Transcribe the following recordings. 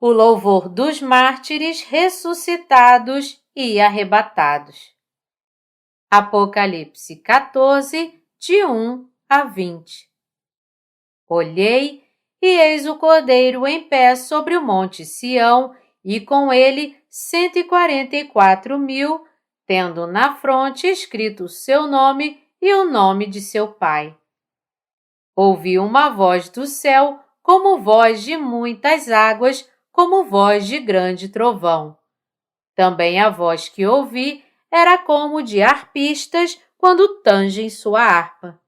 o louvor dos mártires ressuscitados e arrebatados. Apocalipse 14, de 1 a 20. Olhei, e eis o Cordeiro em pé sobre o monte Sião, e com ele 144.000, tendo na fronte escrito o seu nome e o nome de seu pai. Ouvi uma voz do céu, como voz de muitas águas, como voz de grande trovão. Também a voz que ouvi era como de arpistas quando tangem sua harpa.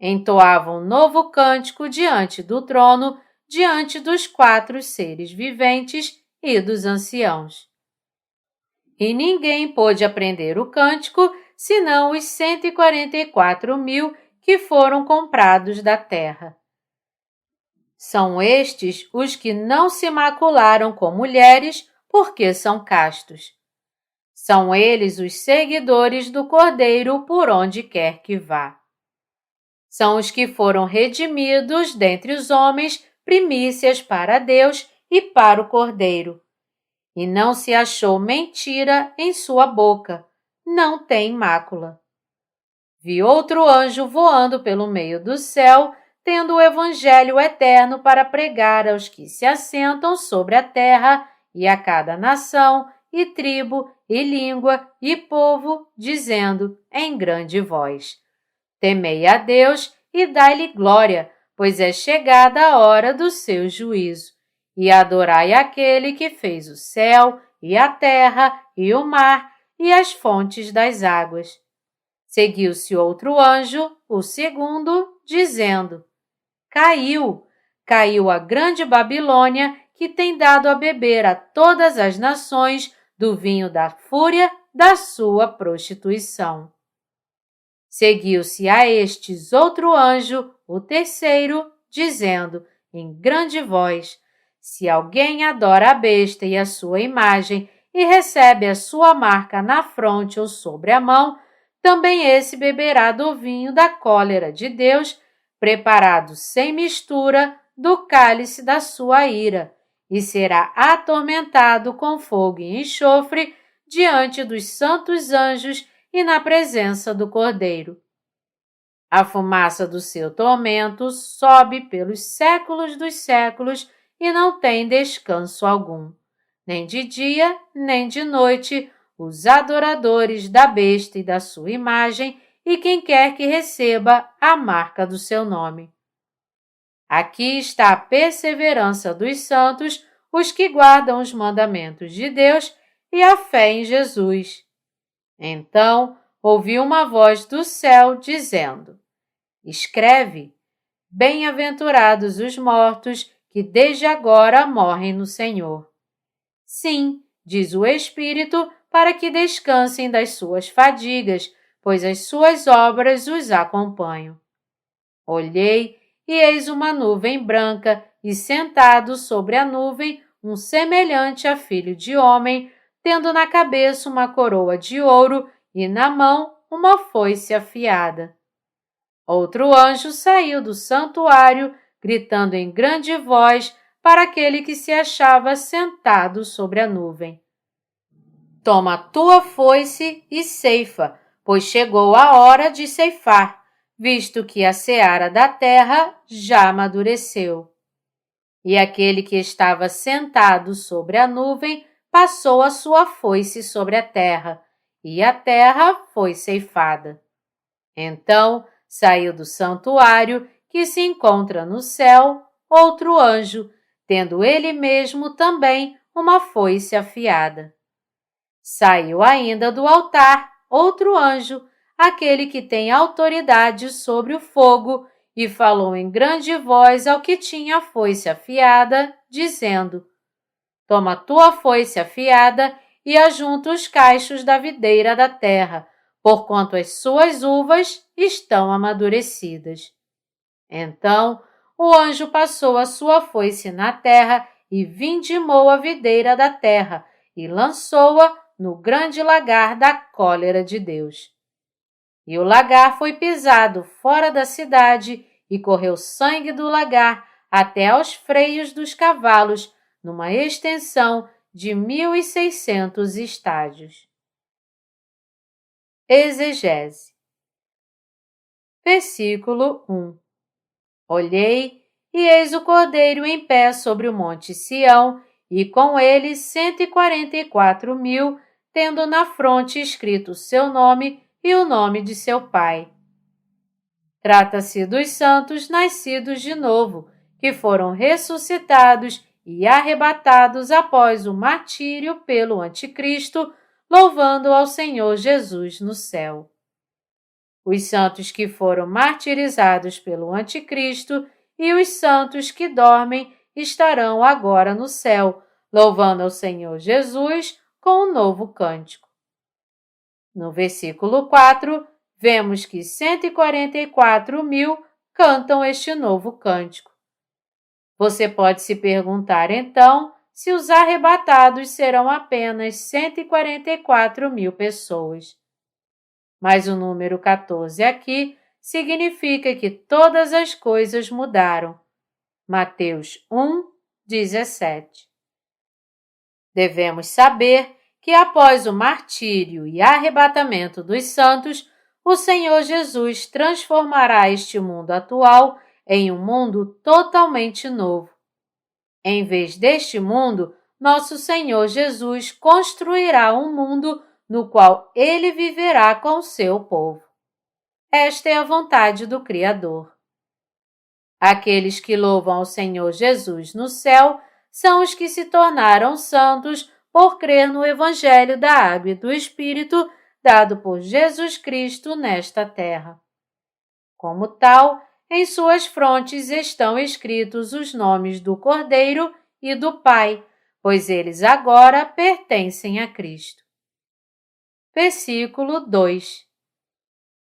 Entoavam novo cântico diante do trono, diante dos 4 seres viventes e dos anciãos. E ninguém pôde aprender o cântico, senão os 144.000 que foram comprados da terra. São estes os que não se macularam com mulheres, porque são castos. São eles os seguidores do Cordeiro por onde quer que vá. São os que foram redimidos dentre os homens, primícias para Deus e para o Cordeiro. E não se achou mentira em sua boca, não tem mácula. Vi outro anjo voando pelo meio do céu, tendo o evangelho eterno para pregar aos que se assentam sobre a terra e a cada nação, e tribo, e língua, e povo, dizendo em grande voz: Temei a Deus e dai-lhe glória, pois é chegada a hora do seu juízo. E adorai aquele que fez o céu, e a terra, e o mar, e as fontes das águas. Seguiu-se outro anjo, o segundo, dizendo: Caiu a grande Babilônia, que tem dado a beber a todas as nações do vinho da fúria da sua prostituição. Seguiu-se a estes outro anjo, o terceiro, dizendo em grande voz: Se alguém adora a besta e a sua imagem e recebe a sua marca na fronte ou sobre a mão, também esse beberá do vinho da cólera de Deus, preparado sem mistura do cálice da sua ira, e será atormentado com fogo e enxofre diante dos santos anjos e na presença do Cordeiro. A fumaça do seu tormento sobe pelos séculos dos séculos e não tem descanso algum. Nem de dia, nem de noite, os adoradores da besta e da sua imagem e quem quer que receba a marca do seu nome. Aqui está a perseverança dos santos, os que guardam os mandamentos de Deus e a fé em Jesus. Então, ouvi uma voz do céu dizendo: Escreve: Bem-aventurados os mortos que desde agora morrem no Senhor. Sim, diz o Espírito, para que descansem das suas fadigas, pois as suas obras os acompanham. Olhei, e eis uma nuvem branca, e sentado sobre a nuvem, um semelhante a filho de homem, tendo na cabeça uma coroa de ouro e na mão uma foice afiada. Outro anjo saiu do santuário, gritando em grande voz para aquele que se achava sentado sobre a nuvem: Toma a tua foice e ceifa, pois chegou a hora de ceifar, visto que a seara da terra já amadureceu. E aquele que estava sentado sobre a nuvem passou a sua foice sobre a terra, e a terra foi ceifada. Então saiu do santuário, que se encontra no céu, outro anjo, tendo ele mesmo também uma foice afiada. Saiu ainda do altar outro anjo, aquele que tem autoridade sobre o fogo, e falou em grande voz ao que tinha a foice afiada, dizendo: Toma tua foice afiada e ajunta os cachos da videira da terra, porquanto as suas uvas estão amadurecidas. Então o anjo passou a sua foice na terra e vindimou a videira da terra e lançou-a no grande lagar da cólera de Deus. E o lagar foi pisado fora da cidade e correu sangue do lagar até aos freios dos cavalos, numa extensão de 1.600 estádios. Exegese. Versículo 1. Olhei, e eis o Cordeiro em pé sobre o monte Sião, e com ele 144.000, tendo na fronte escrito seu nome e o nome de seu pai. Trata-se dos santos nascidos de novo, que foram ressuscitados e arrebatados após o martírio pelo Anticristo, louvando ao Senhor Jesus no céu. Os santos que foram martirizados pelo Anticristo e os santos que dormem estarão agora no céu, louvando ao Senhor Jesus com um novo cântico. No versículo 4, vemos que 144.000 cantam este novo cântico. Você pode se perguntar, então, se os arrebatados serão apenas 144.000 pessoas. Mas o número 14 aqui significa que todas as coisas mudaram. Mateus 1:17. Devemos saber que após o martírio e arrebatamento dos santos, o Senhor Jesus transformará este mundo atual em um mundo totalmente novo. Em vez deste mundo, nosso Senhor Jesus construirá um mundo no qual ele viverá com seu povo. Esta é a vontade do Criador. Aqueles que louvam ao Senhor Jesus no céu são os que se tornaram santos por crer no Evangelho da Água e do Espírito dado por Jesus Cristo nesta terra. Como tal, em suas frontes estão escritos os nomes do Cordeiro e do Pai, pois eles agora pertencem a Cristo. Versículo 2.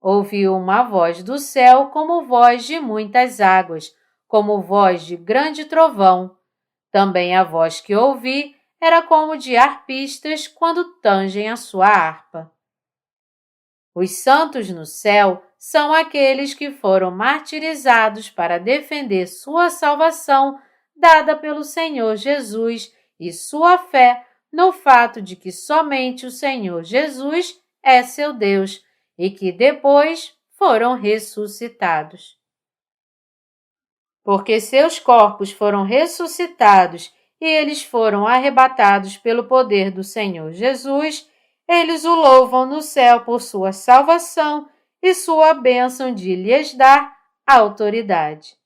Ouvi uma voz do céu como voz de muitas águas, como voz de grande trovão. Também a voz que ouvi era como de arpistas quando tangem a sua harpa. Os santos no céu são aqueles que foram martirizados para defender sua salvação dada pelo Senhor Jesus e sua fé no fato de que somente o Senhor Jesus é seu Deus e que depois foram ressuscitados. Porque seus corpos foram ressuscitados e eles foram arrebatados pelo poder do Senhor Jesus, eles o louvam no céu por sua salvação e sua bênção de lhes dar autoridade.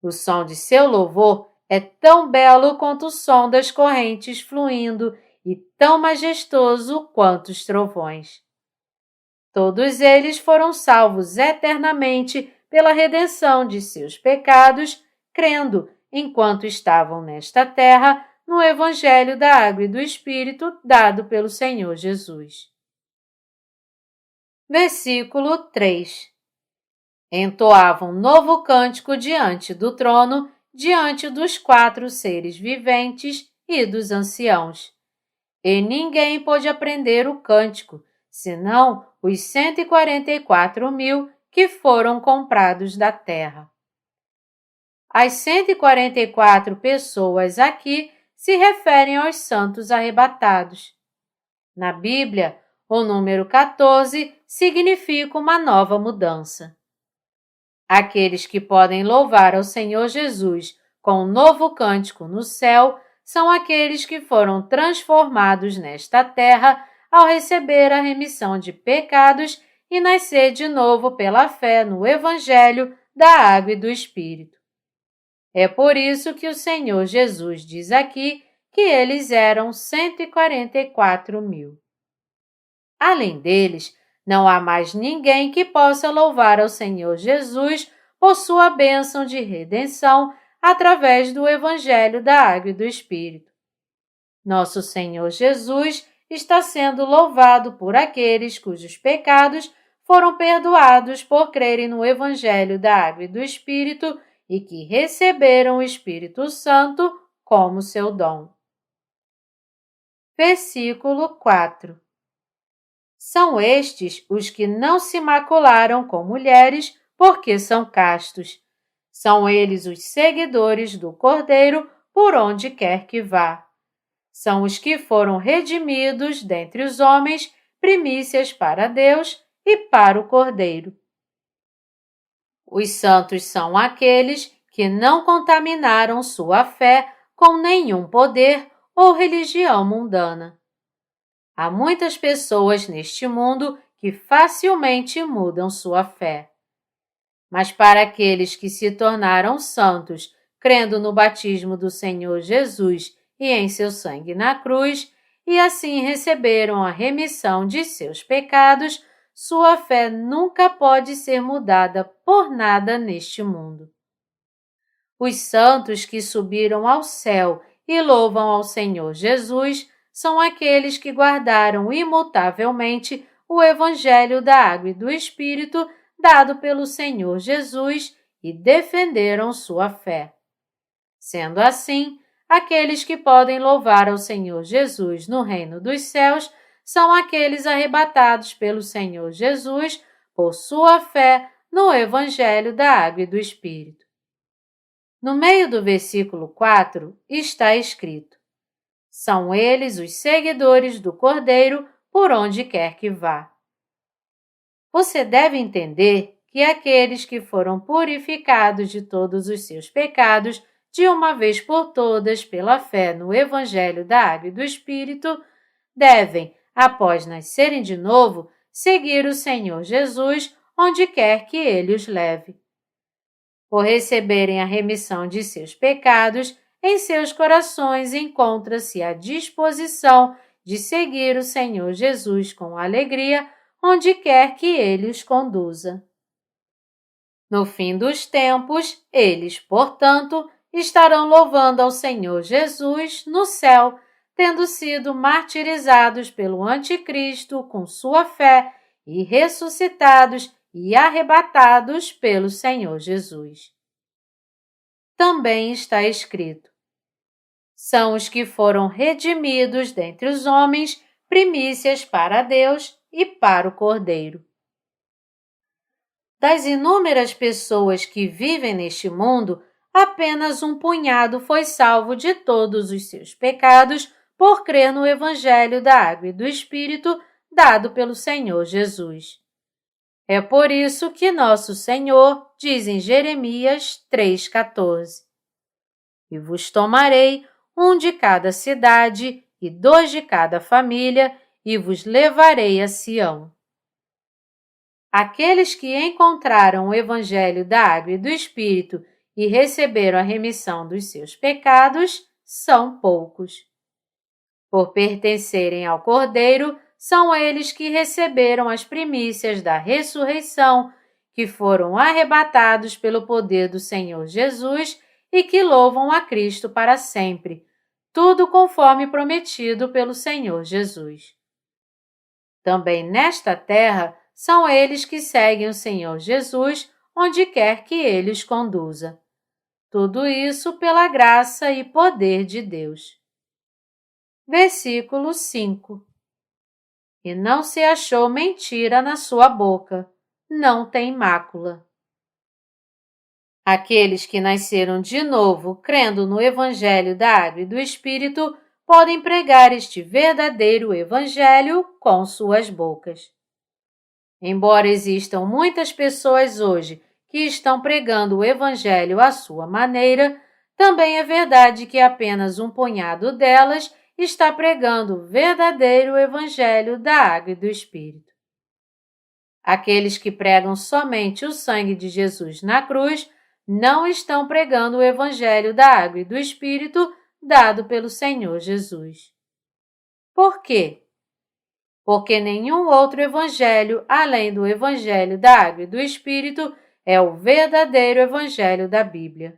O som de seu louvor é tão belo quanto o som das correntes fluindo e tão majestoso quanto os trovões. Todos eles foram salvos eternamente pela redenção de seus pecados, crendo, enquanto estavam nesta terra, no Evangelho da Água e do Espírito dado pelo Senhor Jesus. Versículo 3. Entoavam um novo cântico diante do trono, diante dos 4 seres viventes e dos anciãos. E ninguém pôde aprender o cântico, senão os 144.000 que foram comprados da terra. As 144 pessoas aqui se referem aos santos arrebatados. Na Bíblia, o número 14 significa uma nova mudança. Aqueles que podem louvar ao Senhor Jesus com um novo cântico no céu são aqueles que foram transformados nesta terra ao receber a remissão de pecados e nascer de novo pela fé no Evangelho da Água e do Espírito. É por isso que o Senhor Jesus diz aqui que eles eram 144.000. Além deles, não há mais ninguém que possa louvar ao Senhor Jesus por sua bênção de redenção através do Evangelho da Água e do Espírito. Nosso Senhor Jesus está sendo louvado por aqueles cujos pecados foram perdoados por crerem no Evangelho da Água e do Espírito e que receberam o Espírito Santo como seu dom. Versículo 4. São estes os que não se macularam com mulheres, porque são castos. São eles os seguidores do Cordeiro, por onde quer que vá. São os que foram redimidos dentre os homens, primícias para Deus e para o Cordeiro. Os santos são aqueles que não contaminaram sua fé com nenhum poder ou religião mundana. Há muitas pessoas neste mundo que facilmente mudam sua fé. Mas para aqueles que se tornaram santos, crendo no batismo do Senhor Jesus e em seu sangue na cruz, e assim receberam a remissão de seus pecados, sua fé nunca pode ser mudada por nada neste mundo. Os santos que subiram ao céu e louvam ao Senhor Jesus são aqueles que guardaram imutavelmente o Evangelho da Água e do Espírito dado pelo Senhor Jesus e defenderam sua fé. Sendo assim, aqueles que podem louvar ao Senhor Jesus no reino dos céus são aqueles arrebatados pelo Senhor Jesus por sua fé no Evangelho da Água e do Espírito. No meio do versículo 4 está escrito: são eles os seguidores do Cordeiro por onde quer que vá. Você deve entender que aqueles que foram purificados de todos os seus pecados de uma vez por todas pela fé no Evangelho da Água e do Espírito devem, após nascerem de novo, seguir o Senhor Jesus onde quer que ele os leve. Por receberem a remissão de seus pecados, em seus corações encontra-se a disposição de seguir o Senhor Jesus com alegria, onde quer que ele os conduza. No fim dos tempos, eles, portanto, estarão louvando ao Senhor Jesus no céu, tendo sido martirizados pelo Anticristo com sua fé e ressuscitados e arrebatados pelo Senhor Jesus. Também está escrito: são os que foram redimidos dentre os homens, primícias para Deus e para o Cordeiro. Das inúmeras pessoas que vivem neste mundo, apenas um punhado foi salvo de todos os seus pecados por crer no Evangelho da Água e do Espírito dado pelo Senhor Jesus. É por isso que nosso Senhor diz em Jeremias 3,14: e vos tomarei um de cada cidade e 2 de cada família, e vos levarei a Sião. Aqueles que encontraram o Evangelho da Água e do Espírito e receberam a remissão dos seus pecados são poucos. Por pertencerem ao Cordeiro, são eles que receberam as primícias da ressurreição, que foram arrebatados pelo poder do Senhor Jesus e que louvam a Cristo para sempre, tudo conforme prometido pelo Senhor Jesus. Também nesta terra, são eles que seguem o Senhor Jesus onde quer que ele os conduza. Tudo isso pela graça e poder de Deus. Versículo 5. E não se achou mentira na sua boca, não tem mácula. Aqueles que nasceram de novo, crendo no Evangelho da Água e do Espírito, podem pregar este verdadeiro Evangelho com suas bocas. Embora existam muitas pessoas hoje que estão pregando o Evangelho à sua maneira, também é verdade que apenas um punhado delas está pregando o verdadeiro Evangelho da Água e do Espírito. Aqueles que pregam somente o sangue de Jesus na cruz não estão pregando o Evangelho da Água e do Espírito dado pelo Senhor Jesus. Por quê? Porque nenhum outro Evangelho, além do Evangelho da Água e do Espírito, é o verdadeiro Evangelho da Bíblia.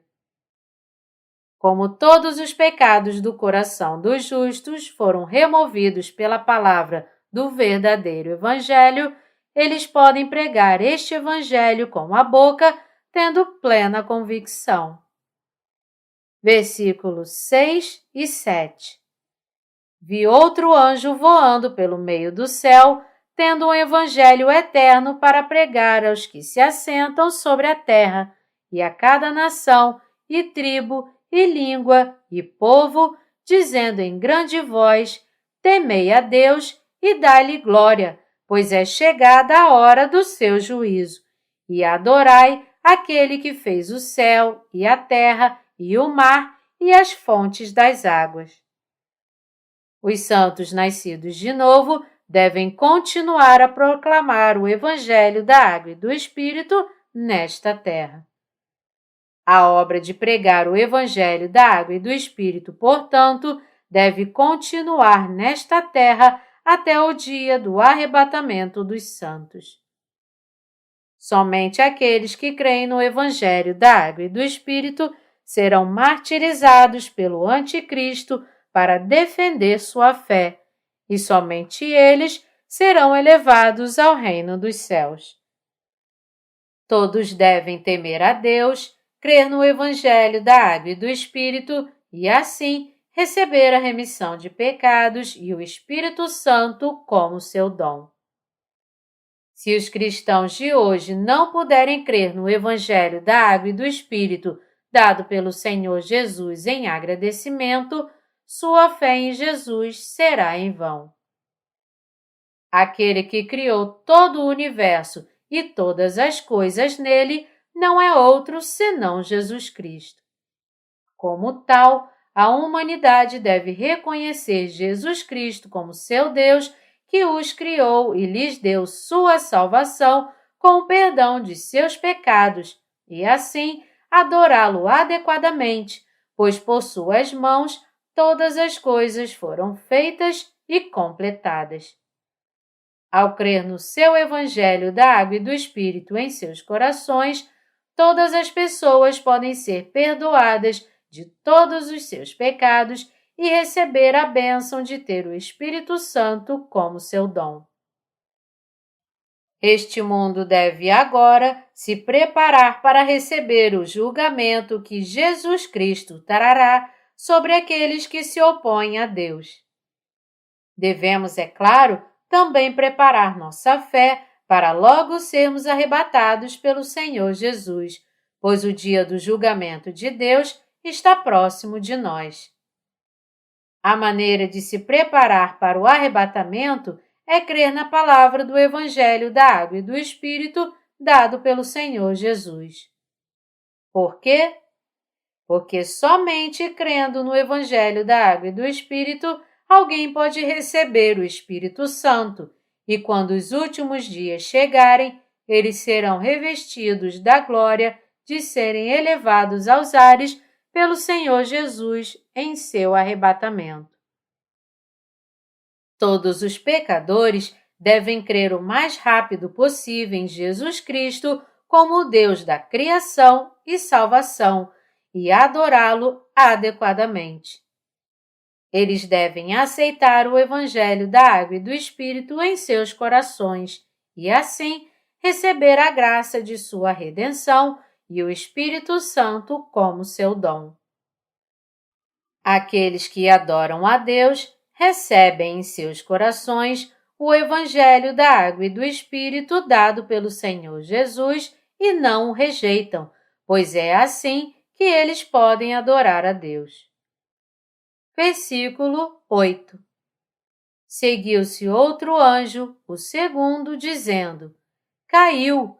Como todos os pecados do coração dos justos foram removidos pela palavra do verdadeiro Evangelho, eles podem pregar este Evangelho com a boca, tendo plena convicção. Versículos 6 e 7. Vi outro anjo voando pelo meio do céu, tendo um evangelho eterno para pregar aos que se assentam sobre a terra, e a cada nação, e tribo, e língua e povo, dizendo em grande voz: Temei a Deus e dai-lhe glória, pois é chegada a hora do seu juízo. E adorai aquele que fez o céu e a terra e o mar e as fontes das águas. Os santos nascidos de novo devem continuar a proclamar o Evangelho da Água e do Espírito nesta terra. A obra de pregar o Evangelho da Água e do Espírito, portanto, deve continuar nesta terra até o dia do arrebatamento dos santos. Somente aqueles que creem no Evangelho da Água e do Espírito serão martirizados pelo Anticristo para defender sua fé, e somente eles serão elevados ao reino dos céus. Todos devem temer a Deus, crer no Evangelho da Água e do Espírito e, assim, receber a remissão de pecados e o Espírito Santo como seu dom. Se os cristãos de hoje não puderem crer no Evangelho da Água e do Espírito dado pelo Senhor Jesus em agradecimento, sua fé em Jesus será em vão. Aquele que criou todo o universo e todas as coisas nele não é outro senão Jesus Cristo. Como tal, a humanidade deve reconhecer Jesus Cristo como seu Deus, que os criou e lhes deu sua salvação com o perdão de seus pecados, e assim adorá-lo adequadamente, pois por suas mãos todas as coisas foram feitas e completadas. Ao crer no seu Evangelho da Água e do Espírito em seus corações, todas as pessoas podem ser perdoadas de todos os seus pecados e receber a bênção de ter o Espírito Santo como seu dom. Este mundo deve agora se preparar para receber o julgamento que Jesus Cristo trará sobre aqueles que se opõem a Deus. Devemos, é claro, também preparar nossa fé para logo sermos arrebatados pelo Senhor Jesus, pois o dia do julgamento de Deus está próximo de nós. A maneira de se preparar para o arrebatamento é crer na palavra do Evangelho da Água e do Espírito dado pelo Senhor Jesus. Por quê? Porque somente crendo no Evangelho da Água e do Espírito, alguém pode receber o Espírito Santo, e quando os últimos dias chegarem, eles serão revestidos da glória de serem elevados aos ares pelo Senhor Jesus em seu arrebatamento. Todos os pecadores devem crer o mais rápido possível em Jesus Cristo como o Deus da criação e salvação e adorá-lo adequadamente. Eles devem aceitar o Evangelho da Água e do Espírito em seus corações e, assim, receber a graça de sua redenção e o Espírito Santo como seu dom. Aqueles que adoram a Deus recebem em seus corações o Evangelho da Água e do Espírito dado pelo Senhor Jesus e não o rejeitam, pois é assim que eles podem adorar a Deus. Versículo 8. Seguiu-se outro anjo, o segundo, dizendo: Caiu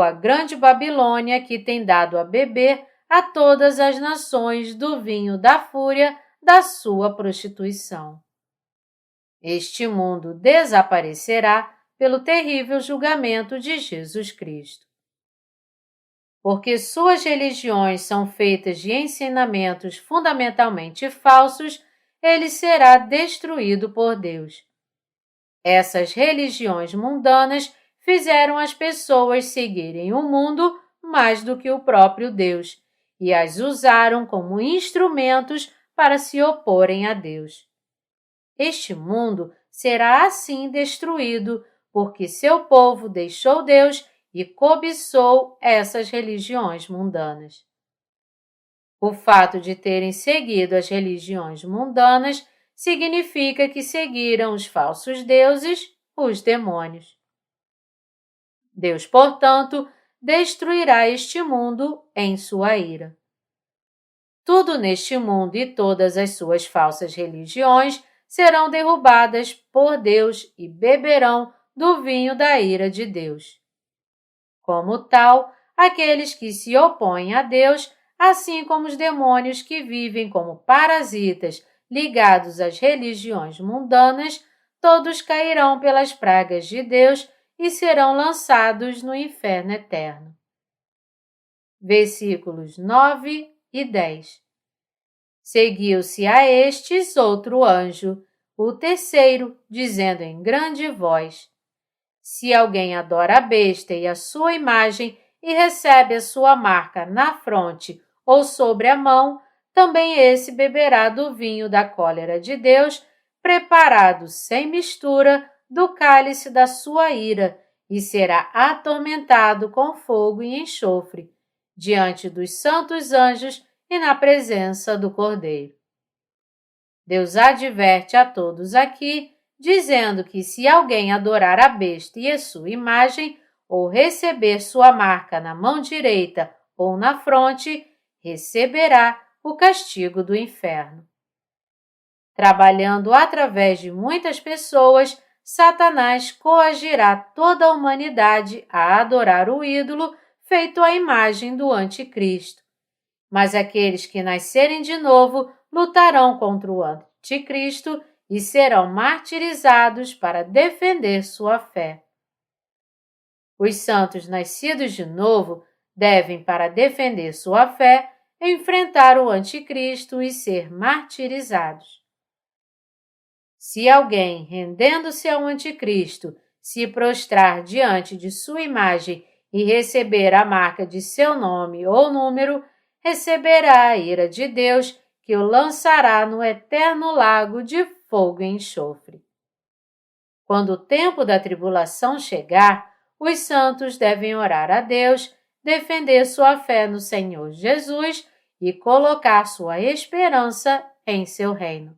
a grande Babilônia que tem dado a beber a todas as nações do vinho da fúria da sua prostituição. Este mundo desaparecerá pelo terrível julgamento de Jesus Cristo. Porque suas religiões são feitas de ensinamentos fundamentalmente falsos, ele será destruído por Deus. Essas religiões mundanas fizeram as pessoas seguirem o mundo mais do que o próprio Deus e as usaram como instrumentos para se oporem a Deus. Este mundo será assim destruído porque seu povo deixou Deus e cobiçou essas religiões mundanas. O fato de terem seguido as religiões mundanas significa que seguiram os falsos deuses, os demônios. Deus, portanto, destruirá este mundo em sua ira. tudo neste mundo e todas as suas falsas religiões serão derrubadas por Deus e beberão do vinho da ira de Deus. Como tal, aqueles que se opõem a Deus, assim como os demônios que vivem como parasitas ligados às religiões mundanas, todos cairão pelas pragas de Deus e serão lançados no inferno eterno. Versículos 9 e 10. Seguiu-se a estes outro anjo, o terceiro, dizendo em grande voz: Se alguém adora a besta e a sua imagem e recebe a sua marca na fronte ou sobre a mão, também esse beberá do vinho da cólera de Deus, preparado sem mistura do cálice da sua ira, e será atormentado com fogo e enxofre, diante dos santos anjos e na presença do Cordeiro. Deus adverte a todos aqui, dizendo que se alguém adorar a besta e a sua imagem, ou receber sua marca na mão direita ou na fronte, receberá o castigo do inferno. Trabalhando através de muitas pessoas, Satanás coagirá toda a humanidade a adorar o ídolo feito à imagem do anticristo. Mas aqueles que nascerem de novo lutarão contra o anticristo e serão martirizados para defender sua fé. Os santos nascidos de novo devem, para defender sua fé, enfrentar o anticristo e ser martirizados. Se alguém, rendendo-se ao anticristo, se prostrar diante de sua imagem e receber a marca de seu nome ou número, receberá a ira de Deus, que o lançará no eterno lago de fogo e enxofre. Quando o tempo da tribulação chegar, os santos devem orar a Deus, defender sua fé no Senhor Jesus e colocar sua esperança em seu reino.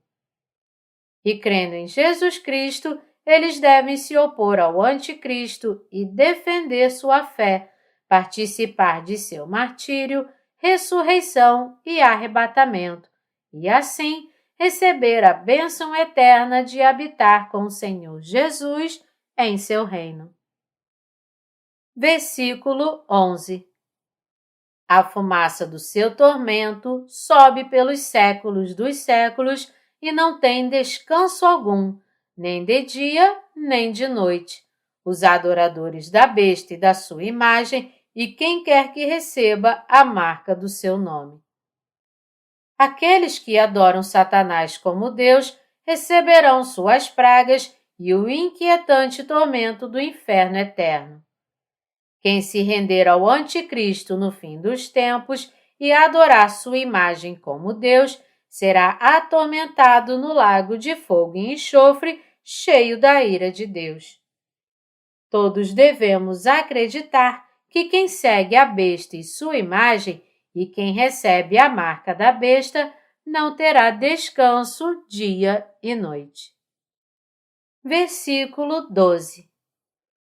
E crendo em Jesus Cristo, eles devem se opor ao anticristo e defender sua fé, participar de seu martírio, ressurreição e arrebatamento, e assim receber a bênção eterna de habitar com o Senhor Jesus em seu reino. Versículo 11. A fumaça do seu tormento sobe pelos séculos dos séculos e não tem descanso algum, nem de dia, nem de noite. Os adoradores da besta e da sua imagem e quem quer que receba a marca do seu nome. Aqueles que adoram Satanás como Deus receberão suas pragas e o inquietante tormento do inferno eterno. Quem se render ao anticristo no fim dos tempos e adorar sua imagem como Deus, será atormentado no lago de fogo e enxofre, cheio da ira de Deus. Todos devemos acreditar que quem segue a besta e sua imagem e quem recebe a marca da besta não terá descanso dia e noite. Versículo 12.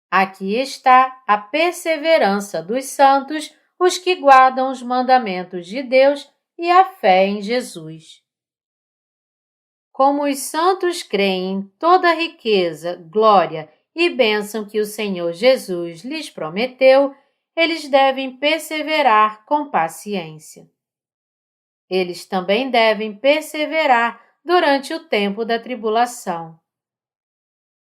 Aqui está a perseverança dos santos, os que guardam os mandamentos de Deus e a fé em Jesus. Como os santos creem em toda a riqueza, glória e bênção que o Senhor Jesus lhes prometeu, eles devem perseverar com paciência. Eles também devem perseverar durante o tempo da tribulação.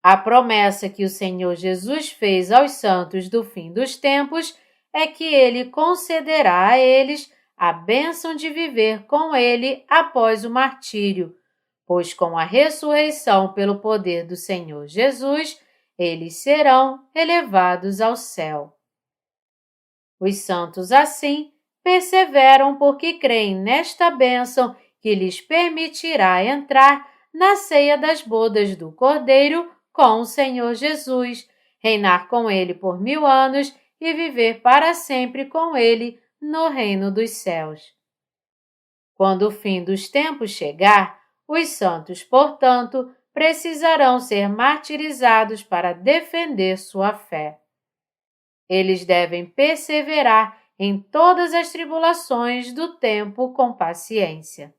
A promessa que o Senhor Jesus fez aos santos do fim dos tempos é que Ele concederá a eles a bênção de viver com Ele após o martírio, pois com a ressurreição pelo poder do Senhor Jesus, eles serão elevados ao céu. Os santos, assim, perseveram porque creem nesta bênção que lhes permitirá entrar na ceia das bodas do Cordeiro com o Senhor Jesus, reinar com Ele por 1000 anos e viver para sempre com Ele no reino dos céus. Quando o fim dos tempos chegar, os santos, portanto, precisarão ser martirizados para defender sua fé. Eles devem perseverar em todas as tribulações do tempo com paciência.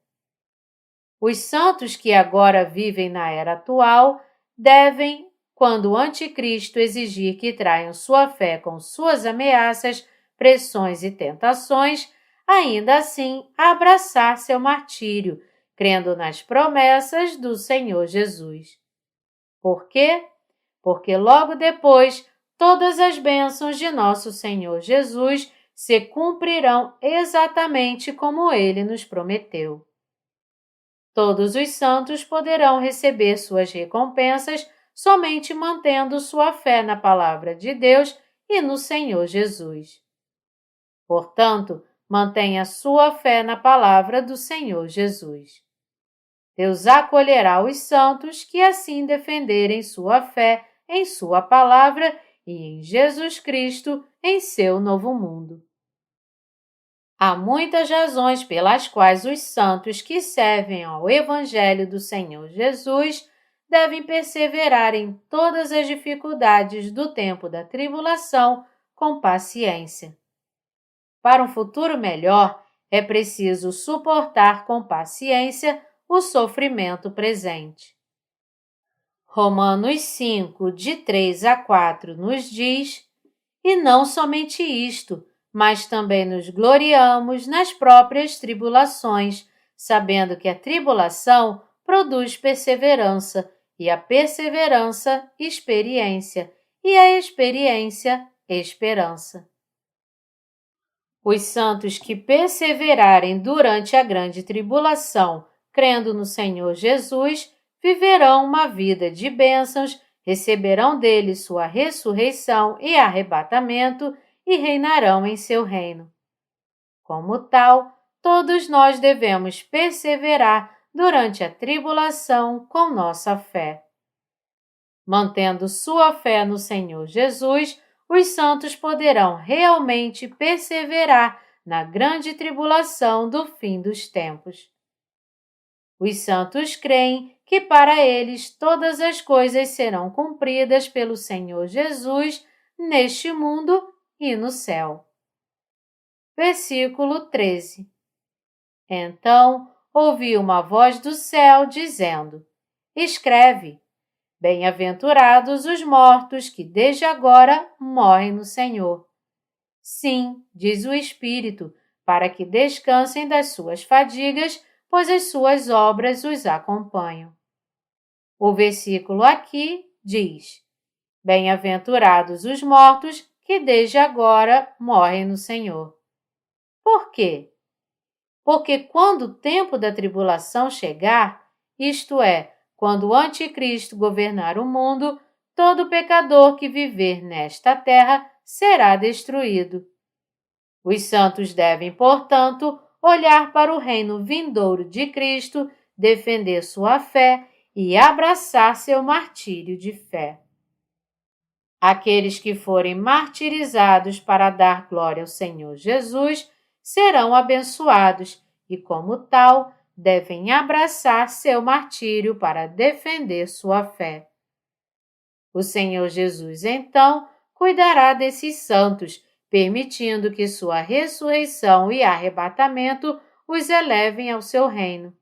Os santos que agora vivem na era atual devem, quando o anticristo exigir que traiam sua fé com suas ameaças, pressões e tentações, ainda assim abraçar seu martírio, crendo nas promessas do Senhor Jesus. Por quê? Porque logo depois todas as bênçãos de nosso Senhor Jesus se cumprirão exatamente como Ele nos prometeu. Todos os santos poderão receber suas recompensas somente mantendo sua fé na Palavra de Deus e no Senhor Jesus. Portanto, mantenha sua fé na Palavra do Senhor Jesus. Deus acolherá os santos que assim defenderem sua fé em sua Palavra e em Jesus Cristo em seu novo mundo. Há muitas razões pelas quais os santos que servem ao Evangelho do Senhor Jesus devem perseverar em todas as dificuldades do tempo da tribulação com paciência. Para um futuro melhor, é preciso suportar com paciência o sofrimento presente. Romanos 5, de 3 a 4, nos diz: E não somente isto, mas também nos gloriamos nas próprias tribulações, sabendo que a tribulação produz perseverança, e a perseverança, experiência, e a experiência, esperança. Os santos que perseverarem durante a grande tribulação, crendo no Senhor Jesus, viverão uma vida de bênçãos, receberão dele sua ressurreição e arrebatamento e reinarão em seu reino. Como tal, todos nós devemos perseverar durante a tribulação com nossa fé. Mantendo sua fé no Senhor Jesus, os santos poderão realmente perseverar na grande tribulação do fim dos tempos. Os santos creem que para eles todas as coisas serão cumpridas pelo Senhor Jesus neste mundo e no céu. Versículo 13. Então ouvi uma voz do céu dizendo: Escreve: Bem-aventurados os mortos que desde agora morrem no Senhor. Sim, diz o Espírito, para que descansem das suas fadigas, pois as suas obras os acompanham. O versículo aqui diz: Bem-aventurados os mortos que desde agora morrem no Senhor. Por quê? Porque quando o tempo da tribulação chegar, isto é, quando o anticristo governar o mundo, todo pecador que viver nesta terra será destruído. Os santos devem, portanto, olhar para o reino vindouro de Cristo, defender sua fé e abraçar seu martírio de fé. Aqueles que forem martirizados para dar glória ao Senhor Jesus serão abençoados e, como tal, devem abraçar seu martírio para defender sua fé. O Senhor Jesus, então, cuidará desses santos, permitindo que sua ressurreição e arrebatamento os elevem ao seu reino.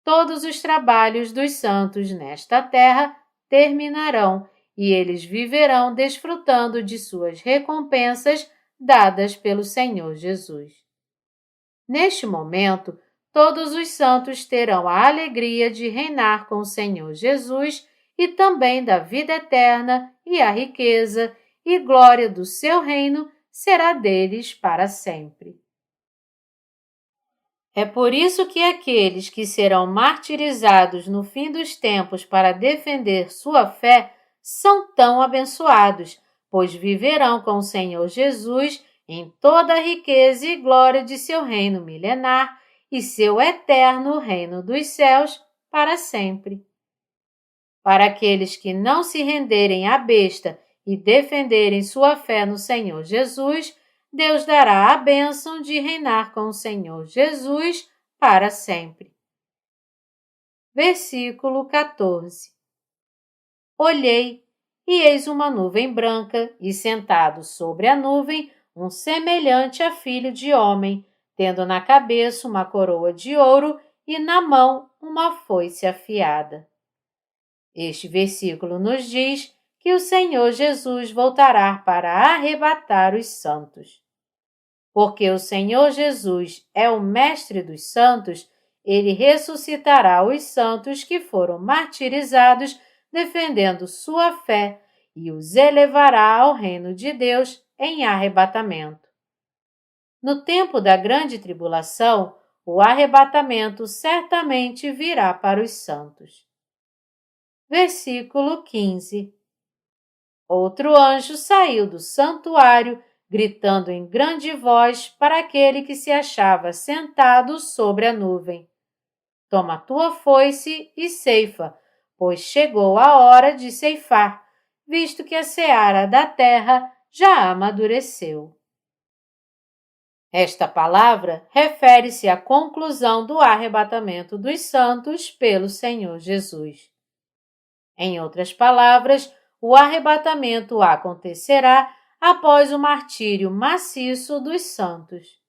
Todos os trabalhos dos santos nesta terra terminarão e eles viverão desfrutando de suas recompensas dadas pelo Senhor Jesus. Neste momento, todos os santos terão a alegria de reinar com o Senhor Jesus e também da vida eterna e a riqueza e glória do seu reino será deles para sempre. É por isso que aqueles que serão martirizados no fim dos tempos para defender sua fé são tão abençoados, pois viverão com o Senhor Jesus em toda a riqueza e glória de seu reino milenar e seu eterno reino dos céus para sempre. Para aqueles que não se renderem à besta e defenderem sua fé no Senhor Jesus, Deus dará a bênção de reinar com o Senhor Jesus para sempre. Versículo 14. Olhei, e eis uma nuvem branca, e sentado sobre a nuvem, um semelhante a filho de homem, tendo na cabeça uma coroa de ouro e na mão uma foice afiada. Este versículo nos diz que o Senhor Jesus voltará para arrebatar os santos. Porque o Senhor Jesus é o Mestre dos santos, ele ressuscitará os santos que foram martirizados defendendo sua fé e os elevará ao reino de Deus em arrebatamento. No tempo da grande tribulação, o arrebatamento certamente virá para os santos. Versículo 15. Outro anjo saiu do santuário, gritando em grande voz para aquele que se achava sentado sobre a nuvem: Toma tua foice e ceifa, pois chegou a hora de ceifar, visto que a seara da terra já amadureceu. Esta palavra refere-se à conclusão do arrebatamento dos santos pelo Senhor Jesus. Em outras palavras, o arrebatamento acontecerá após o martírio maciço dos santos.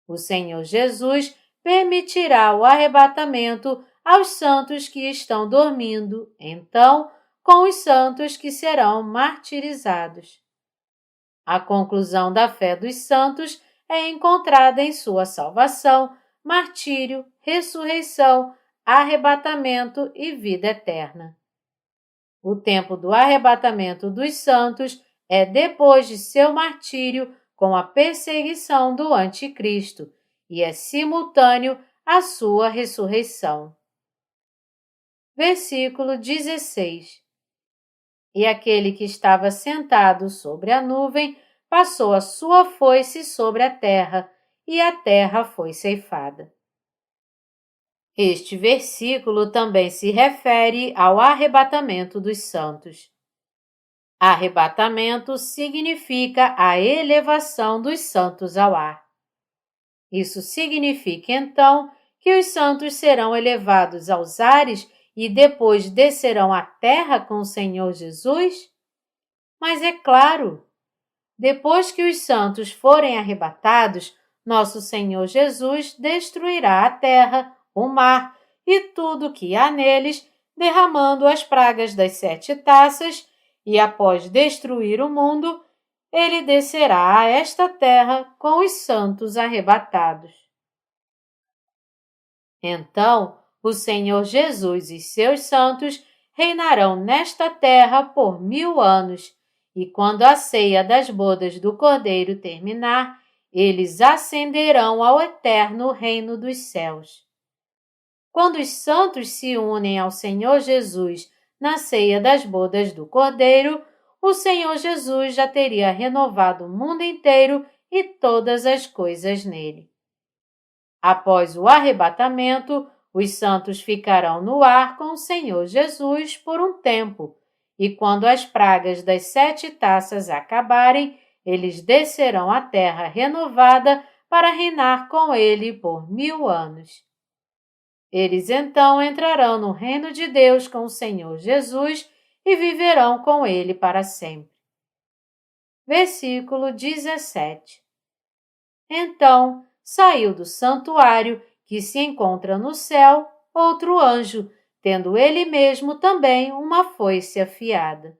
O Senhor Jesus permitirá o arrebatamento aos santos que estão dormindo, então, com os santos que serão martirizados. A conclusão da fé dos santos é encontrada em sua salvação, martírio, ressurreição, arrebatamento e vida eterna. O tempo do arrebatamento dos santos é depois de seu martírio com a perseguição do anticristo e é simultâneo à sua ressurreição. Versículo 16. E aquele que estava sentado sobre a nuvem passou a sua foice sobre a terra, e a terra foi ceifada. Este versículo também se refere ao arrebatamento dos santos. Arrebatamento significa a elevação dos santos ao ar. Isso significa, então, que os santos serão elevados aos ares e depois descerão à terra com o Senhor Jesus? Mas é claro, depois que os santos forem arrebatados, nosso Senhor Jesus destruirá a terra, o mar e tudo que há neles, derramando as pragas das 7 taças, e após destruir o mundo, ele descerá a esta terra com os santos arrebatados. Então, o Senhor Jesus e seus santos reinarão nesta terra por 1000 anos, e quando a ceia das bodas do Cordeiro terminar, eles ascenderão ao eterno reino dos céus. Quando os santos se unem ao Senhor Jesus na ceia das bodas do Cordeiro, o Senhor Jesus já teria renovado o mundo inteiro e todas as coisas nele. Após o arrebatamento, os santos ficarão no ar com o Senhor Jesus por um tempo, e quando as pragas das 7 taças acabarem, eles descerão à terra renovada para reinar com ele por 1000 anos. Eles então entrarão no reino de Deus com o Senhor Jesus e viverão com ele para sempre. Versículo 17. Então saiu do santuário, que se encontra no céu, outro anjo, tendo ele mesmo também uma foice afiada.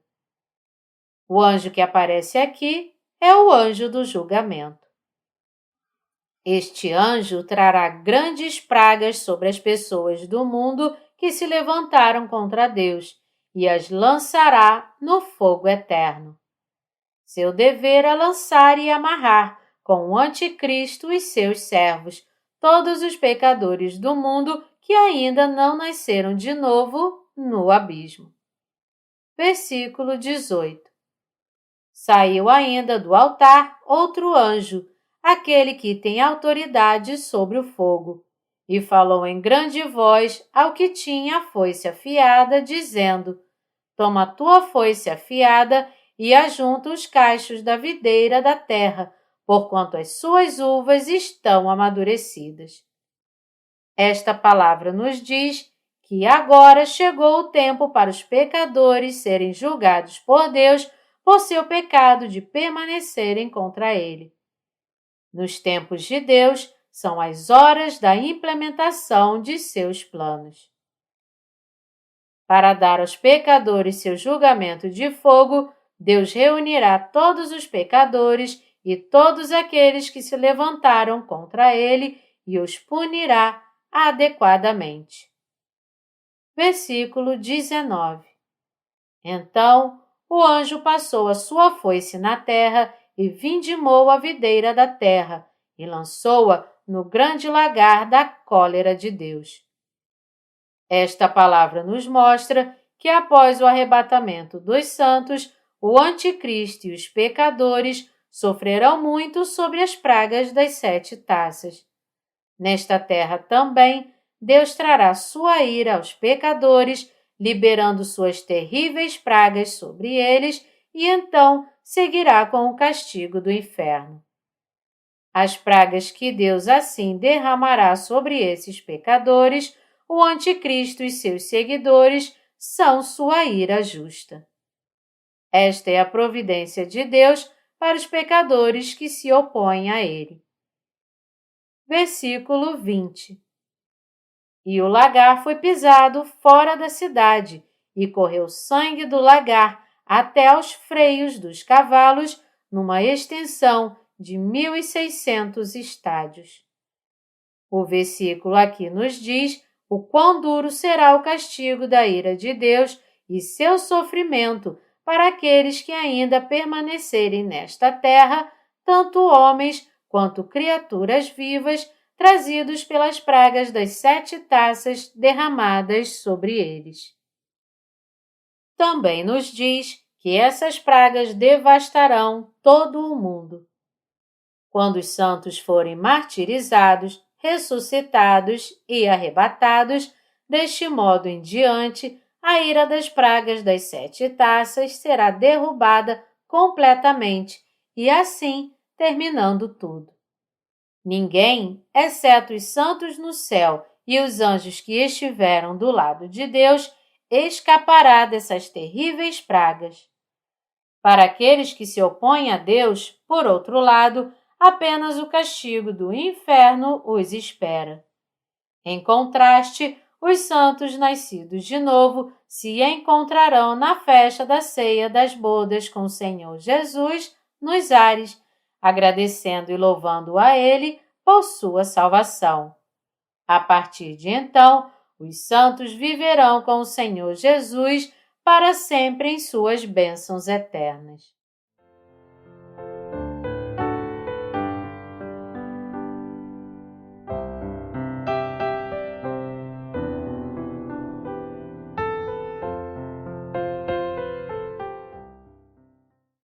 O anjo que aparece aqui é o anjo do julgamento. Este anjo trará grandes pragas sobre as pessoas do mundo que se levantaram contra Deus e as lançará no fogo eterno. Seu dever é lançar e amarrar com o anticristo e seus servos todos os pecadores do mundo que ainda não nasceram de novo no abismo. Versículo 18. Saiu ainda do altar outro anjo, aquele que tem autoridade sobre o fogo, e falou em grande voz ao que tinha a foice afiada, dizendo: Toma tua foice afiada e ajunta os cachos da videira da terra, porquanto as suas uvas estão amadurecidas. Esta palavra nos diz que agora chegou o tempo para os pecadores serem julgados por Deus por seu pecado de permanecerem contra ele. Nos tempos de Deus, são as horas da implementação de seus planos. Para dar aos pecadores seu julgamento de fogo, Deus reunirá todos os pecadores e todos aqueles que se levantaram contra ele e os punirá adequadamente. Versículo 19. Então, o anjo passou a sua foice na terra e vindimou a videira da terra e lançou-a no grande lagar da cólera de Deus. Esta palavra nos mostra que após o arrebatamento dos santos, o anticristo e os pecadores sofrerão muito sobre as pragas das 7 taças. Nesta terra também, Deus trará sua ira aos pecadores, liberando suas terríveis pragas sobre eles, e então seguirá com o castigo do inferno. As pragas que Deus assim derramará sobre esses pecadores, o anticristo e seus seguidores, são sua ira justa. Esta é a providência de Deus para os pecadores que se opõem a ele. Versículo 20. E o lagar foi pisado fora da cidade, e correu sangue do lagar até aos freios dos cavalos, numa extensão de 1.600 estádios. O versículo aqui nos diz o quão duro será o castigo da ira de Deus e seu sofrimento para aqueles que ainda permanecerem nesta terra, tanto homens quanto criaturas vivas, trazidos pelas pragas das 7 taças derramadas sobre eles. Também nos diz que essas pragas devastarão todo o mundo. Quando os santos forem martirizados, ressuscitados e arrebatados, deste modo em diante, a ira das pragas das 7 taças será derrubada completamente e assim terminando tudo. Ninguém, exceto os santos no céu e os anjos que estiveram do lado de Deus, escapará dessas terríveis pragas. Para aqueles que se opõem a Deus, por outro lado, apenas o castigo do inferno os espera. Em contraste, os santos nascidos de novo se encontrarão na festa da ceia das bodas com o Senhor Jesus nos ares, agradecendo e louvando a Ele por sua salvação. A partir de então, os santos viverão com o Senhor Jesus para sempre em suas bênçãos eternas.